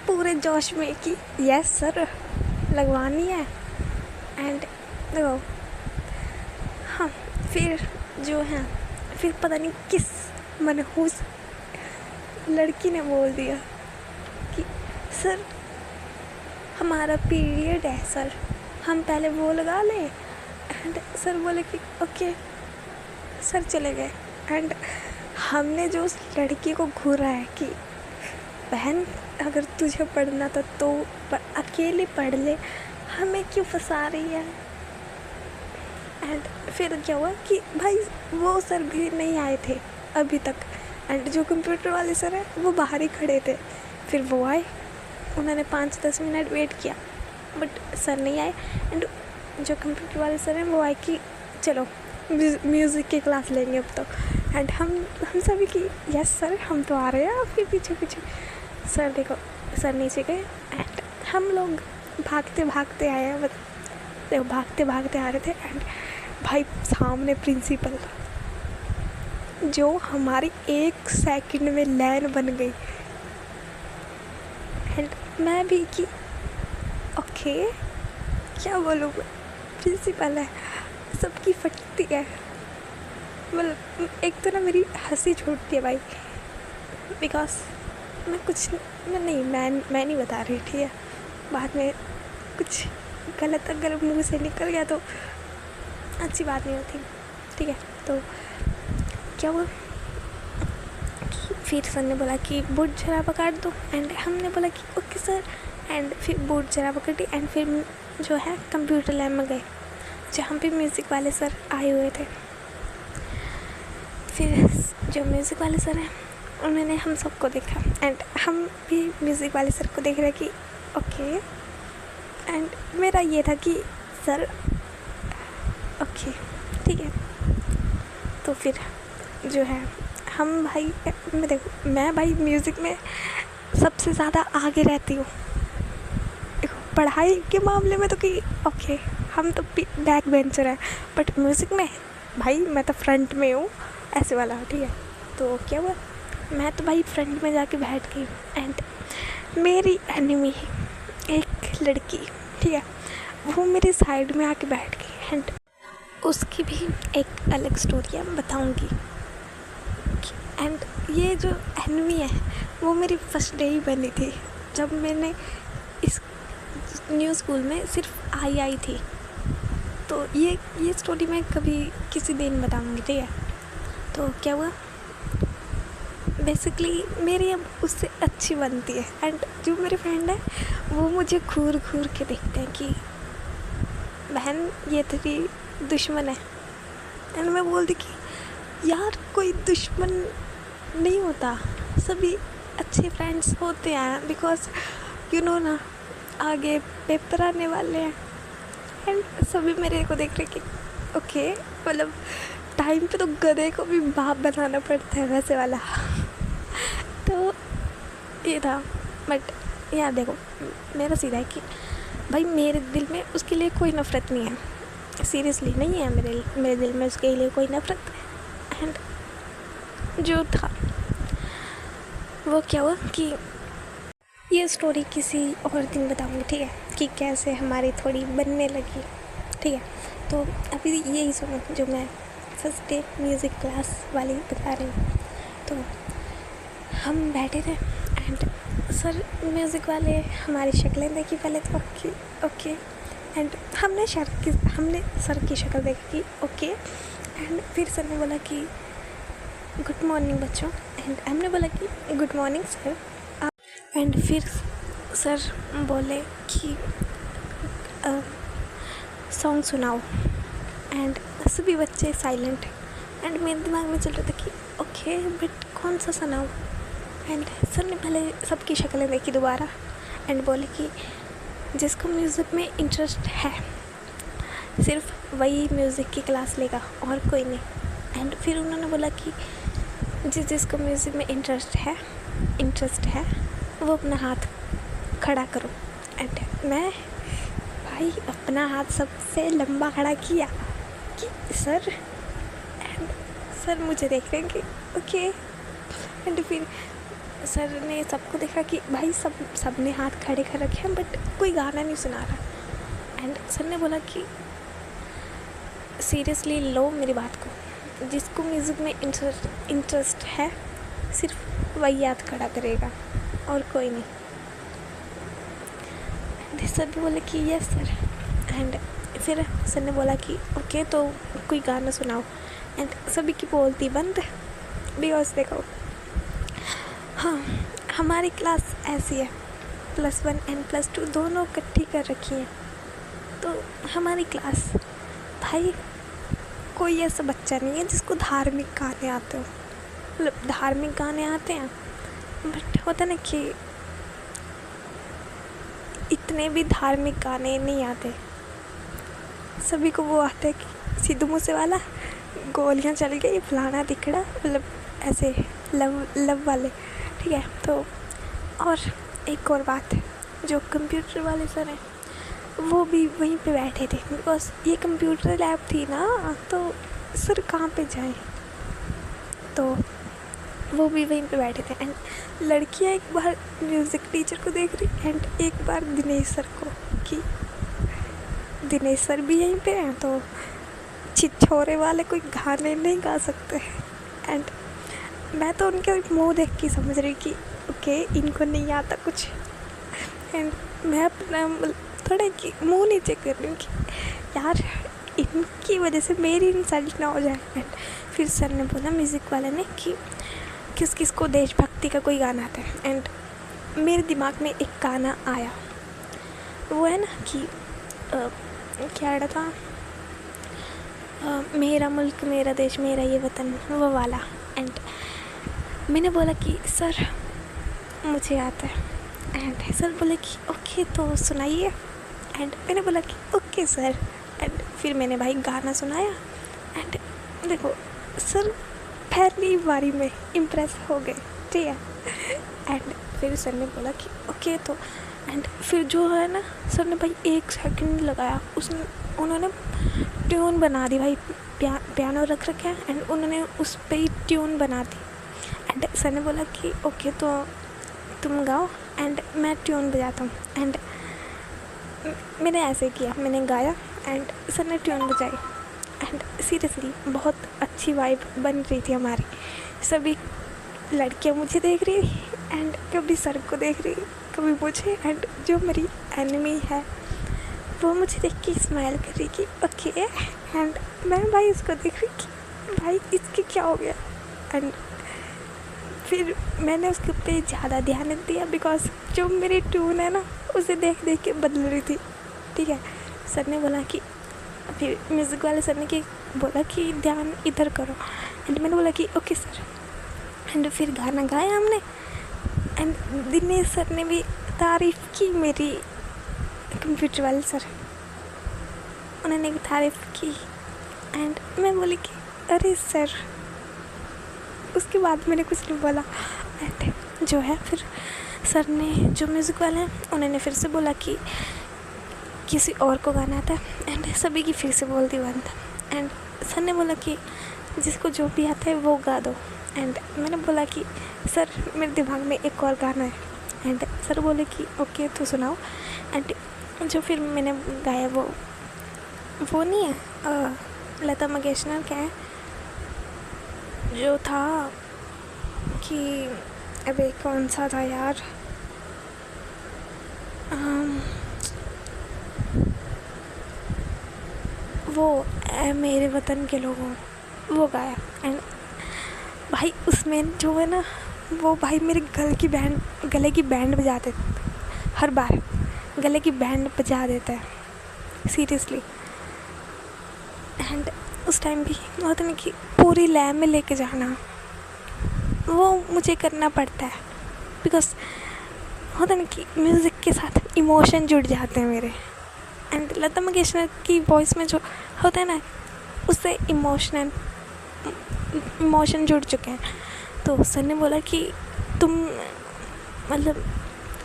पूरे जोश में कि यस सर लगवानी है। एंड देखो हाँ फिर जो है फिर पता नहीं किस मनहूस लड़की ने बोल दिया कि सर हमारा पीरियड है सर, हम पहले वो लगा लें। एंड सर बोले कि ओके, सर चले गए। एंड हमने जो उस लड़की को घूरा है कि बहन अगर तुझे पढ़ना था तो अकेले पढ़ ले, हमें क्यों फंसा रही है। एंड फिर क्या हुआ कि भाई वो सर भी नहीं आए थे अभी तक एंड जो कंप्यूटर वाले सर हैं वो बाहर ही खड़े थे। फिर वो आए, उन्होंने 5-10 मिनट वेट किया बट सर नहीं आए एंड जो कंप्यूटर वाले सर हैं वो आए कि चलो म्यूज़िक की क्लास लेंगे अब तो। एंड हम सभी की यस सर हम तो आ रहे हैं आपके पीछे पीछे। सर देखो सर नीचे गए एंड हम लोग भागते भागते आए हैं, देखो भागते भागते आ रहे थे एंड भाई सामने प्रिंसिपल जो हमारी 1 सेकंड में लाइन बन गई। एंड मैं भी कि ओके क्या बोलूँ, प्रिंसिपल है सबकी फटती है, मतलब एक तो ना मेरी हंसी छूटती है भाई बिकॉज मैं नहीं बता रही, ठीक है, बाद में कुछ गलत अगर मुंह से निकल गया तो अच्छी बात नहीं होती, ठीक है। तो क्या हुआ, फिर सर ने बोला कि बोर्ड जरा पकड़ दो एंड हमने बोला कि ओके सर। एंड फिर बोर्ड जरा पकड़ी एंड फिर जो है कंप्यूटर लैब में गए जहाँ पे म्यूज़िक वाले सर आए हुए थे। फिर जो म्यूज़िक वाले सर हैं उन्होंने हम सबको देखा एंड हम भी म्यूज़िक वाले सर को देख रहे कि ओके। एंड मेरा ये था कि सर ओके ठीक है। तो फिर जो है हम भाई मैं भाई म्यूज़िक में सबसे ज़्यादा आगे रहती हूँ, पढ़ाई के मामले में तो कि ओके हम तो बैक बेंचर हैं बट म्यूज़िक में भाई मैं तो फ्रंट में हूँ ऐसे वाला, ठीक है। तो क्या हुआ, मैं तो भाई फ्रंट में जाके बैठ गई एंड मेरी एनिमी एक लड़की, ठीक है, वो मेरे साइड में आके बैठ गई एंड उसकी भी एक अलग स्टोरी है, बताऊंगी। एंड ये जो एनवी है वो मेरी फर्स्ट डे ही बनी थी, जब मैंने इस न्यू स्कूल में सिर्फ आई थी। तो ये स्टोरी मैं कभी किसी दिन बताऊंगी, ठीक है। तो क्या हुआ, बेसिकली मेरी अब उससे अच्छी बनती है। एंड जो मेरे फ्रेंड है वो मुझे घूर घूर के देखते हैं कि बहन ये तेरी दुश्मन है। एंड मैं बोलती कि यार कोई दुश्मन नहीं होता, सभी अच्छे फ्रेंड्स होते हैं, बिकॉज यू नो ना आगे पेपर आने वाले हैं। एंड सभी मेरे को देख रहे कि ओके, मतलब टाइम पे तो गधे को भी बाप बनाना पड़ता है, वैसे वाला। तो ये था। बट यार देखो, मेरा सीधा है कि भाई मेरे दिल में उसके लिए कोई नफ़रत नहीं है, सीरियसली नहीं है। मेरे दिल में उसके लिए कोई नफ़रत। एंड जो था वो क्या हुआ कि ये स्टोरी किसी और दिन बताऊंगी, ठीक है, कि कैसे हमारी थोड़ी बनने लगी, ठीक है। तो अभी यही सुनो जो मैं फर्स्ट डे म्यूज़िक क्लास वाली बता रही हूँ। तो हम बैठे थे एंड सर म्यूज़िक वाले हमारी शक्लें देखी पहले तो, ओके। एंड हमने सर की शक्ल देखी, ओके। एंड फिर सर ने बोला कि गुड मॉर्निंग बच्चों। एंड हमने बोला कि गुड मॉर्निंग सर। एंड फिर सर बोले कि सॉन्ग सुनाओ। एंड सभी बच्चे साइलेंट। एंड मेरे दिमाग में चल रहा था कि ओके बट कौन सा सुनाऊँ। एंड सर ने पहले सबकी शक्लें देखी दोबारा एंड बोले कि जिसको म्यूज़िक में इंटरेस्ट है सिर्फ वही म्यूज़िक की क्लास लेगा और कोई नहीं। एंड फिर उन्होंने बोला कि जिसको म्यूज़िक में इंटरेस्ट है वो अपना हाथ खड़ा करो। एंड मैं भाई अपना हाथ सबसे लंबा खड़ा किया कि सर। एंड सर मुझे देख रहे हैं कि ओके। एंड फिर सर ने सबको देखा कि भाई सब ने हाथ खड़े कर रखे हैं बट कोई गाना नहीं सुना रहा। एंड सर ने बोला कि सीरियसली लो मेरी बात को, जिसको म्यूज़िक में इंटरेस्ट है सिर्फ वही हाथ खड़ा करेगा और कोई नहीं। एंड सर भी बोले कि यस सर। एंड फिर सर ने बोला कि ओके तो कोई गाना सुनाओ। एंड सभी की बोलती बंद, बिकॉज देखो हाँ हमारी क्लास ऐसी है, +1 एंड +2 दोनों इकट्ठी कर रखी हैं। तो हमारी क्लास भाई कोई ऐसा बच्चा नहीं है जिसको धार्मिक गाने आते हो। मतलब धार्मिक गाने आते हैं बट होता ना कि इतने भी धार्मिक गाने नहीं आते। सभी को वो आता है कि सिद्धू मूसेवाला, गोलियां चल गई, फलाना दिखड़ा, मतलब ऐसे लव वाले, ठीक है। तो और एक और बात, जो कंप्यूटर वाले सर हैं वो भी वहीं पे बैठे थे, बिकॉज ये कंप्यूटर लैब थी ना, तो सर कहाँ पे जाएं, तो वो भी वहीं पे बैठे थे। एंड लड़कियां एक बार म्यूज़िक टीचर को देख रही एंड एक बार दिनेश सर को, कि दिनेश सर भी यहीं पे हैं तो छिछोरे वाले कोई गाने नहीं गा सकते। एंड मैं तो उनके मुंह देख के समझ रही कि ओके इनको नहीं आता कुछ। एंड मैं अपना थोड़ा कि मुंह नीचे कर रही हूँ कि यार इनकी वजह से मेरी इंसल्ट ना हो जाए। एंड फिर सर ने बोला म्यूज़िक वाले ने कि किस किस को देशभक्ति का कोई गाना आता है। एंड मेरे दिमाग में एक गाना आया, वो है ना कि क्या था, मेरा मुल्क मेरा देश मेरा ये वतन, वो वाला। एंड मैंने बोला कि सर मुझे आता है। एंड सर बोले कि ओके तो सुनाइए। एंड मैंने बोला कि ओके सर। एंड फिर मैंने भाई गाना सुनाया। एंड देखो सर पहली बारी में इम्प्रेस हो गए, ठीक है। एंड फिर सर ने बोला कि ओके तो, एंड फिर जो है ना सर ने भाई 1 सेकंड लगाया, उन्होंने ट्यून बना दी भाई, पियानो रख रखे हैं एंड उन्होंने उस पर ही ट्यून बना दी। एंड सर ने बोला कि ओके तो तुम गाओ एंड मैं ट्यून बजाता हूँ। एंड मैंने ऐसे किया, मैंने गाया एंड सर ने ट्यून बजाई। एंड सीरियसली बहुत अच्छी वाइब बन रही थी हमारी। सभी लड़कियां मुझे देख रही एंड कभी सर को देख रही, कभी मुझे, एंड जो मेरी एनिमी है वो मुझे देख के स्माइल कर रही कि ओके, एंड मैं भाई उसको देख रही कि भाई इसके क्या हो गया। एंड फिर मैंने उसके ऊपर ज़्यादा ध्यान नहीं दिया बिकॉज जो मेरी ट्यून है ना उसे देख देख के बदल रही थी। ठीक है, सर ने बोला कि फिर म्यूज़िक वाले सर ने कि बोला कि ध्यान इधर करो, एंड मैंने बोला कि ओके सर। एंड फिर गाना गाया हमने एंड दिनेश सर ने भी तारीफ़ की मेरी, कंप्यूटर वाले सर, उन्होंने भी तारीफ़ की एंड मैं बोली कि अरे सर। उसके बाद मैंने कुछ नहीं बोला एंड जो है फिर सर ने, जो म्यूज़िक वाले हैं, उन्होंने फिर से बोला कि किसी और को गाना आता है एंड सभी की फिर से बोलती बंद। एंड सर ने बोला कि जिसको जो भी आता है वो गा दो। एंड मैंने बोला कि सर मेरे दिमाग में एक और गाना है। एंड सर बोले कि ओके तो सुनाओ। एंड जो फिर मैंने गाया वो नहीं है लता मंगेशकर का है, जो था कि अबे कौन सा था यार, वो ऐ मेरे वतन के लोगों, वो गाया। एंड भाई उसमें जो है ना, वो भाई मेरे गले की बैंड बजाते थे, हर बार गले की बैंड बजा देता है सीरियसली। एंड उस टाइम भी होता नहीं कि पूरी लय में लेके जाना, वो मुझे करना पड़ता है बिकॉज होता नहीं कि म्यूज़िक के साथ इमोशन जुड़ जाते हैं मेरे। एंड लता मंगेशकर की वॉइस में जो होता है ना, उससे इमोशन जुड़ चुके हैं। तो सर ने बोला कि तुम मतलब,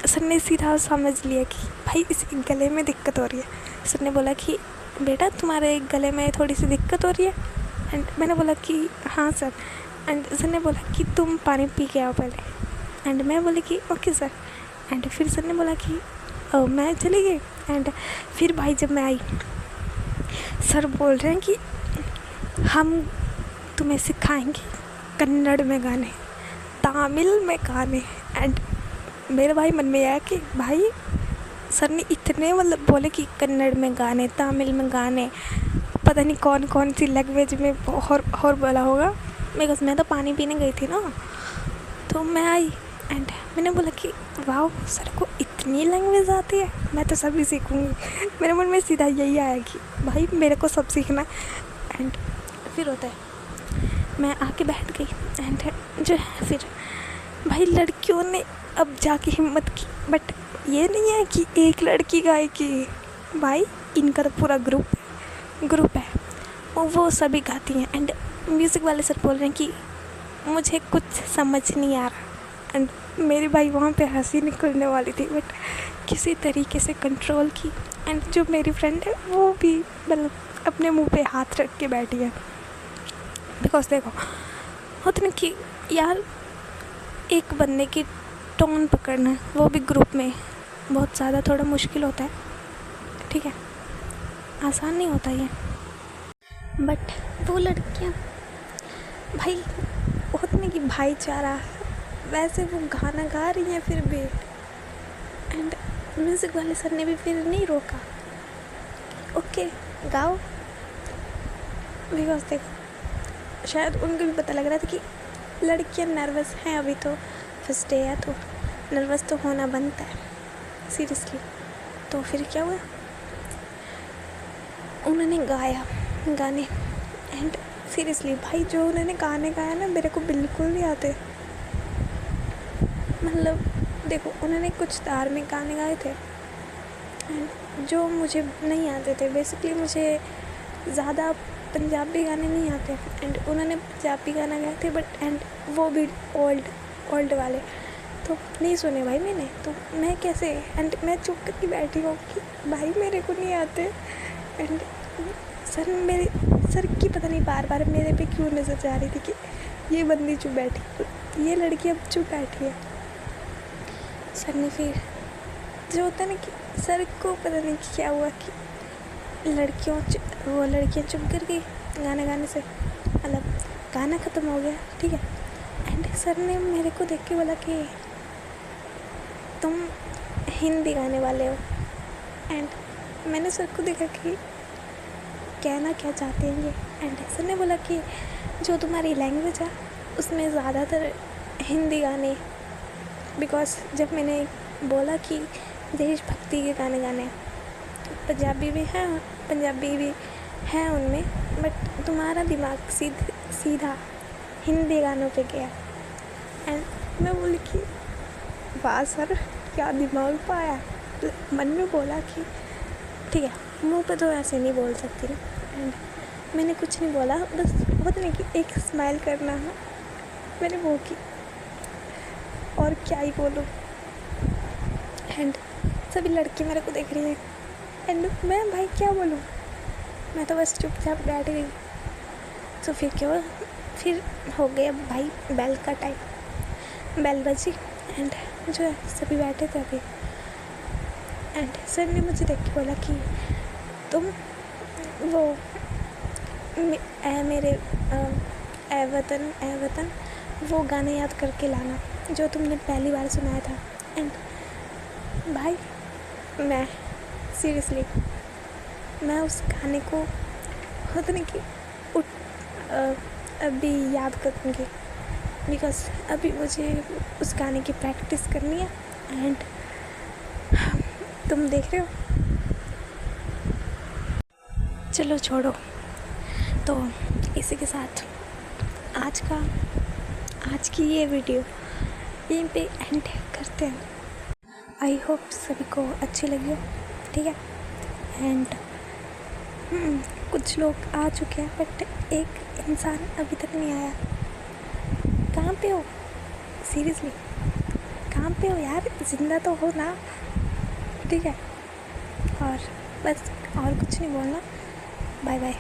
सर ने सीधा समझ लिया कि भाई इसके गले में दिक्कत हो रही है। सर ने बोला कि बेटा तुम्हारे गले में थोड़ी सी दिक्कत हो रही है। एंड मैंने बोला कि हाँ सर। एंड सर ने बोला कि तुम पानी पी के आओ पहले। एंड मैं बोली कि ओके सर। एंड फिर सर ने बोला कि मैं चली गई। एंड फिर भाई जब मैं आई, सर बोल रहे हैं कि हम तुम्हें सिखाएंगे कन्नड़ में गाने, तमिल में गाने। एंड मेरे भाई मन में आया कि भाई सर ने इतने मतलब बोले कि कन्नड़ में गाने, तमिल में गाने, पता नहीं कौन कौन सी लैंग्वेज में और बोला होगा। बिकॉज मैं तो पानी पीने गई थी ना, तो मैं आई एंड मैंने बोला कि वाह सर को इतनी लैंग्वेज आती है, मैं तो सभी सीखूँगी। मेरे मन में सीधा यही आया कि भाई मेरे को सब सीखना। एंड फिर होता है मैं आके बैठ गई एंड जो है फिर भाई लड़कियों ने अब जाके हिम्मत की, बट ये नहीं है कि एक लड़की गाएगी, भाई इनका तो पूरा ग्रुप है वो सभी गाती हैं। एंड म्यूज़िक वाले सर बोल रहे हैं कि मुझे कुछ समझ नहीं आ रहा। एंड मेरी भाई वहाँ पे हंसी निकलने वाली थी, बट किसी तरीके से कंट्रोल की। एंड जो मेरी फ्रेंड है वो भी मतलब अपने मुंह पे हाथ रख के बैठी है। बिकॉज देखो होता ना कि यार एक बंदे की टोन पकड़ना, वो भी ग्रुप में, बहुत ज़्यादा थोड़ा मुश्किल होता है। ठीक है, आसान नहीं होता ये। बट वो लड़कियाँ भाई होता नहीं कि भाईचारा, वैसे वो गाना गा रही हैं फिर भी। एंड म्यूज़िक वाले सर ने भी फिर नहीं रोका, ओके गाओ। बिकॉज देखो शायद उनको भी पता लग रहा था कि लड़कियां नर्वस हैं, अभी तो फर्स्ट डे है तो नर्वस तो होना बनता है सीरियसली। तो फिर क्या हुआ, उन्होंने गाया गाने। एंड सीरियसली भाई जो उन्होंने गाने गाया ना मेरे को बिल्कुल नहीं आते। मतलब देखो उन्होंने कुछ धार्मिक गाने गाए थे एंड जो मुझे नहीं आते थे। बेसिकली मुझे ज़्यादा पंजाबी गाने नहीं आते एंड उन्होंने पंजाबी गाना गाए थे, बट एंड वो भी ओल्ड वाले तो नहीं सुने भाई मैंने। तो मैं कैसे, एंड मैं चुप करके बैठी हूँ कि भाई मेरे को नहीं आते। एंड सर की पता नहीं बार मेरे पे क्यों नज़र जा रही थी कि ये बंदी चुप बैठी, ये लड़की अब चुप बैठी है। सर ने फिर जो होता है ना कि सर को पता नहीं क्या हुआ कि लड़कियां चुप कर गई गाना गाने से, मतलब गाना ख़त्म हो गया, ठीक है। एंड सर ने मेरे को देख के बोला कि तुम हिंदी गाने वाले हो। एंड मैंने सर को देखा कि कहना क्या चाहते हैं ये। एंड सर ने बोला कि जो तुम्हारी लैंग्वेज है उसमें ज़्यादातर हिंदी गाने, बिकॉज जब मैंने बोला कि देशभक्ति के गाने गाने, पंजाबी भी हैं उनमें, बट तुम्हारा दिमाग सीधा हिंदी गानों पे गया। एंड मैं बोली कि वाह सर, क्या दिमाग पाया। मन में बोला कि ठीक है, मुंह पे तो ऐसे नहीं बोल सकती ना। एंड मैंने कुछ नहीं बोला, बस बहुत नहीं कि एक स्माइल करना है, मैंने वो की, और क्या ही बोलूँ। एंड सभी लड़के मेरे को देख रही हैं, एंड मैं भाई क्या बोलूँ, मैं तो बस चुपचाप बैठ गई। तो फिर क्या हुआ, फिर हो गया भाई बेल का टाइम, बेल बजी। एंड जो है सभी बैठे थे अभी। एंड सर ने मुझे देख के बोला कि तुम वो मेरे ए वतन वो गाने याद करके लाना जो तुमने पहली बार सुनाया था। एंड भाई मैं सीरियसली मैं उस गाने को होता नहीं कि अभी याद करूँगी, बिकॉज अभी मुझे उस गाने की प्रैक्टिस करनी है। एंड तुम देख रहे हो, चलो छोड़ो। तो इसी के साथ आज की ये वीडियो यहीं पे एंड करते हैं। आई होप सभी को अच्छी लगी हो, ठीक है। एंड कुछ लोग आ चुके हैं, बट एक इंसान अभी तक नहीं आया। कहाँ पे हो, सीरियसली कहाँ पे हो यार, ज़िंदा तो हो ना, ठीक है। और बस और कुछ नहीं बोलना, बाय बाय,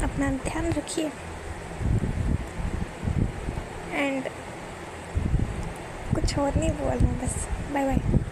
अपना ध्यान रखिए। एंड कुछ और नहीं बोलना, बस बाय बाय।